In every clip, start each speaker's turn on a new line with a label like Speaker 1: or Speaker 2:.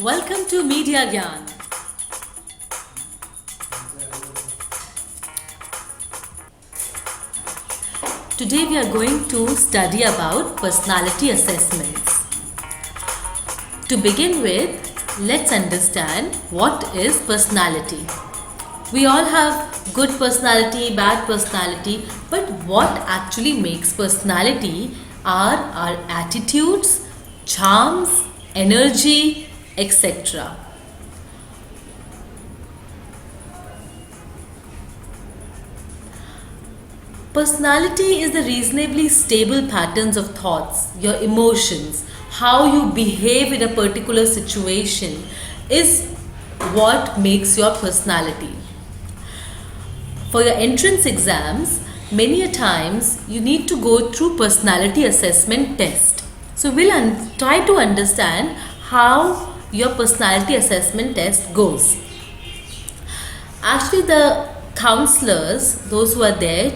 Speaker 1: Welcome to Media Gyan. Today we are going to study about personality assessments. To begin with, let's understand what is personality. We all have good personality, bad personality, but what actually makes personality are our attitudes, charms, energy, etc. Personality is the reasonably stable patterns of thoughts, your emotions, how you behave in a particular situation is what makes your personality. For your entrance exams, many a times you need to go through personality assessment test. So we'll try to understand how your personality assessment test goes. Actually, the counselors, those who are there,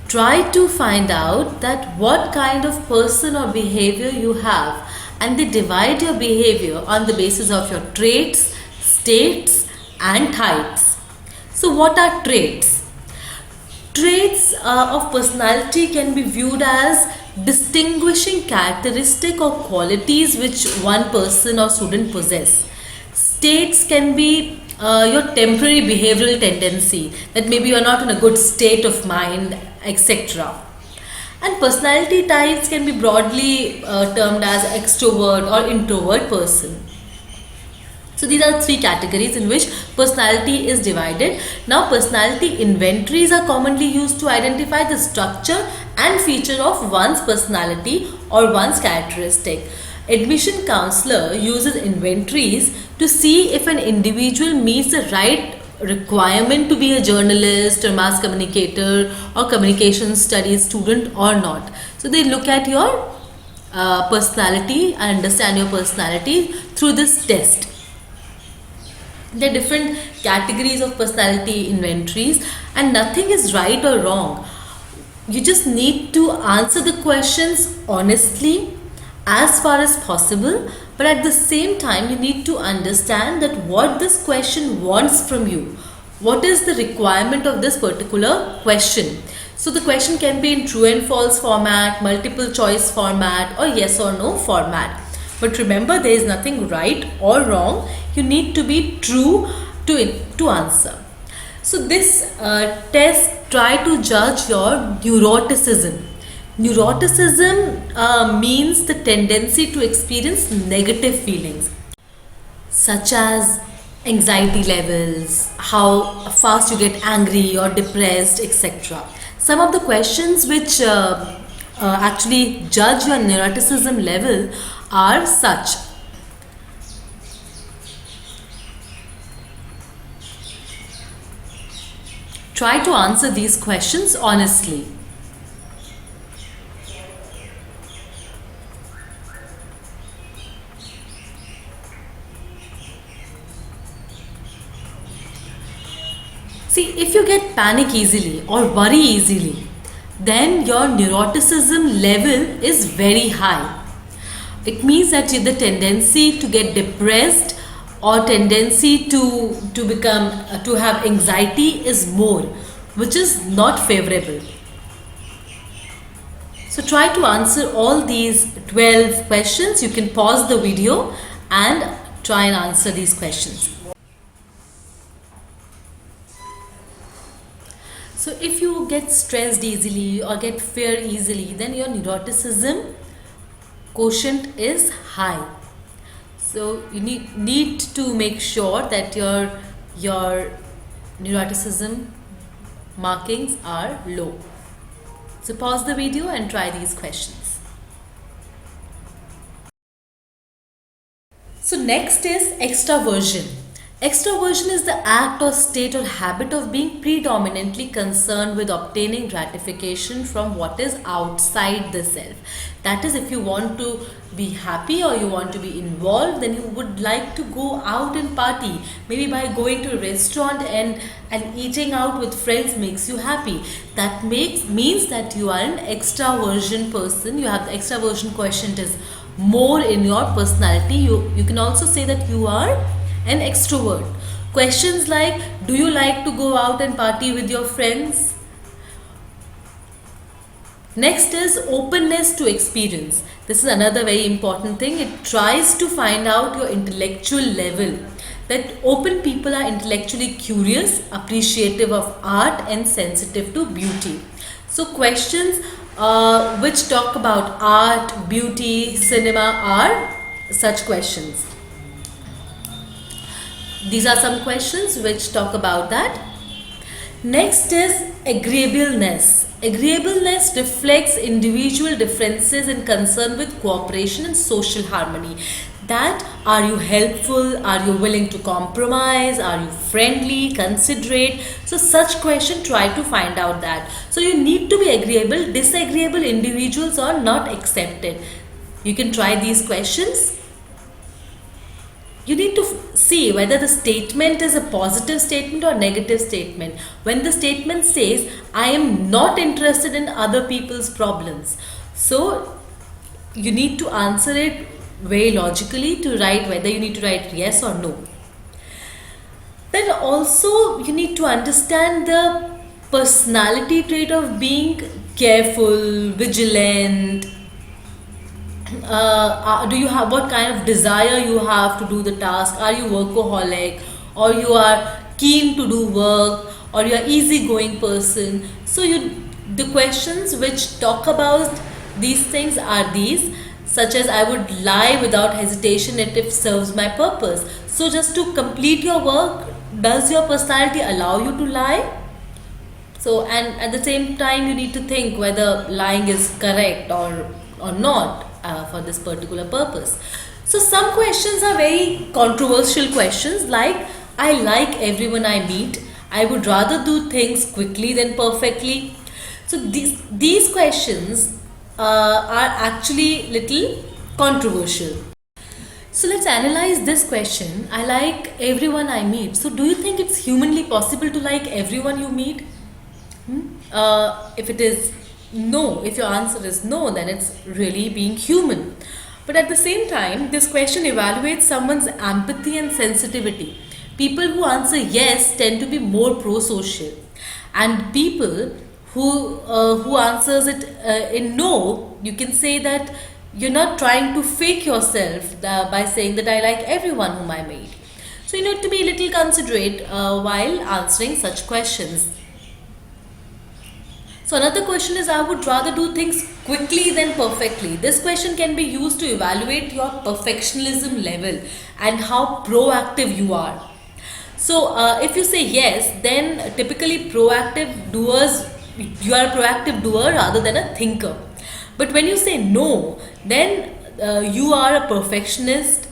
Speaker 1: try to find out that what kind of person or behavior you have, and they divide your behavior on the basis of your traits, states and types. So what are traits? Traits of personality can be viewed as distinguishing characteristic or qualities which one person or student possess. States can be your temporary behavioral tendency, that maybe you're not in a good state of mind, etc. And personality types can be broadly termed as extrovert or introvert person. So these are three categories in which personality is divided. Now personality inventories are commonly used to identify the structure and feature of one's personality or one's characteristic. Admission counselor uses inventories to see if an individual meets the right requirement to be a journalist or mass communicator or communication studies student or not. So they look at your personality and understand your personality through this test. There are different categories of personality inventories and nothing is right or wrong. You just need to answer the questions honestly as far as possible, but at the same time you need to understand that what this question wants from you. What is the requirement of this particular question? So the question can be in true and false format, multiple choice format or yes or no format. But remember, there is nothing right or wrong. You need to be true to answer. So this test try to judge your neuroticism. Neuroticism means the tendency to experience negative feelings such as anxiety levels, how fast you get angry or depressed, etc. Some of the questions which actually judge your neuroticism level are such. Try to answer these questions honestly. See, if you get panic easily or worry easily, then your neuroticism level is very high. It means that the tendency to get depressed or tendency to become to have anxiety is more, which is not favorable. So try to answer all these 12 questions. You can pause the video and try and answer these questions. So if you get stressed easily or get fear easily, then your neuroticism quotient is high. So you need to make sure that your neuroticism markings are low. So pause the video and try these questions. So next is extraversion. Extroversion is the act or state or habit of being predominantly concerned with obtaining gratification from what is outside the self. That is, if you want to be happy or you want to be involved, then you would like to go out and party. Maybe by going to a restaurant and eating out with friends makes you happy. That means that you are an extraversion person. You have the extraversion quotient is more in your personality. You can also say that you are an extrovert. Questions like, do you like to go out and party with your friends? Next is openness to experience. This is another very important thing. It tries to find out your intellectual level. That open people are intellectually curious, appreciative of art, and sensitive to beauty. So questions which talk about art, beauty, cinema are such questions. These are some questions which talk about that. Next is agreeableness. Agreeableness reflects individual differences and concern with cooperation and social harmony. That, are you helpful? Are you willing to compromise? Are you friendly, considerate? So such question, try to find out that. So you need to be agreeable. Disagreeable individuals are not accepted. You can try these questions. You need to see whether the statement is a positive statement or negative statement. When the statement says, I am not interested in other people's problems, so you need to answer it very logically to write whether you need to write yes or no. Then also you need to understand the personality trait of being careful, vigilant. Do you have what kind of desire you have to do the task? Are you workaholic, or you are keen to do work, or you are easygoing person? So the questions which talk about these things are these, such as, I would lie without hesitation if it serves my purpose. So just to complete your work, does your personality allow you to lie? So, and at the same time you need to think whether lying is correct or not for this particular purpose. So some questions are very controversial questions, like, I like everyone I meet, I would rather do things quickly than perfectly. So these questions are actually little controversial. So let's analyze this question. I like everyone I meet. So do you think it's humanly possible to like everyone you meet? If it is no, if your answer is no, then it's really being human. But at the same time, this question evaluates someone's empathy and sensitivity. People who answer yes tend to be more pro-social, and people who answers it in no, you can say that you're not trying to fake yourself by saying that I like everyone whom I meet. So you need to be a little considerate while answering such questions. So another question is, I would rather do things quickly than perfectly. This question can be used to evaluate your perfectionism level and how proactive you are. So if you say yes, then typically proactive doers, you are a proactive doer rather than a thinker. But when you say no, then you are a perfectionist,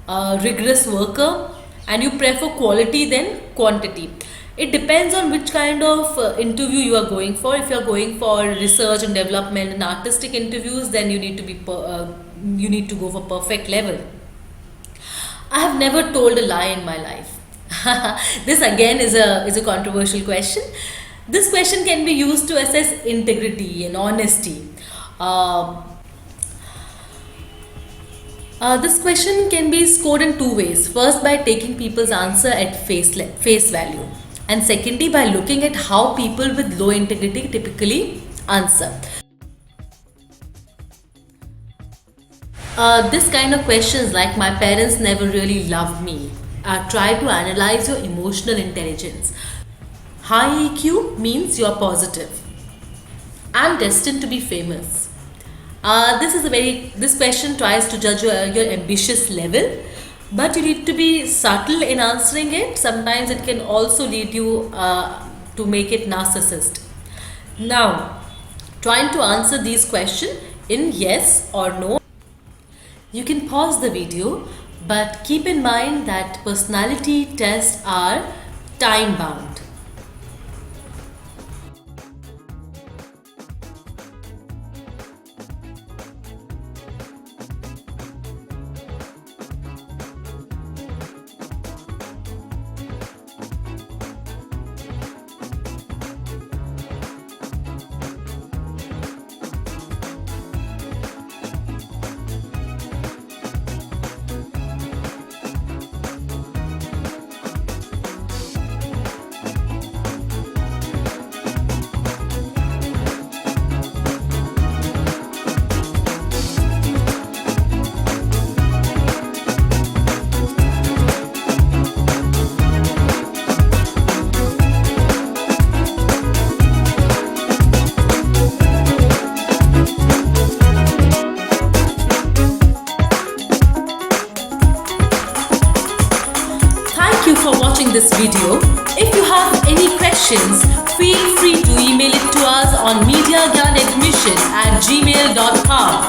Speaker 1: rigorous worker, and you prefer quality than quantity. It depends on which kind of interview you are going for. If you are going for research and development and artistic interviews, then you need to you need to go for perfect level. I have never told a lie in my life. This again is a controversial question. This question can be used to assess integrity and honesty. This question can be scored in two ways. First, by taking people's answer at face value, and secondly, by looking at how people with low integrity typically answer. This kind of questions, like, my parents never really loved me, try to analyze your emotional intelligence. High EQ means you're positive. I'm destined to be famous. This question tries to judge your ambitious level, but you need to be subtle in answering it. Sometimes it can also lead you to make it narcissist. Now, trying to answer these questions in yes or no, you can pause the video But keep in mind that personality tests are time bound. Thank you for watching this video. If you have any questions, feel free to email it to us on mediagyanadmission@gmail.com.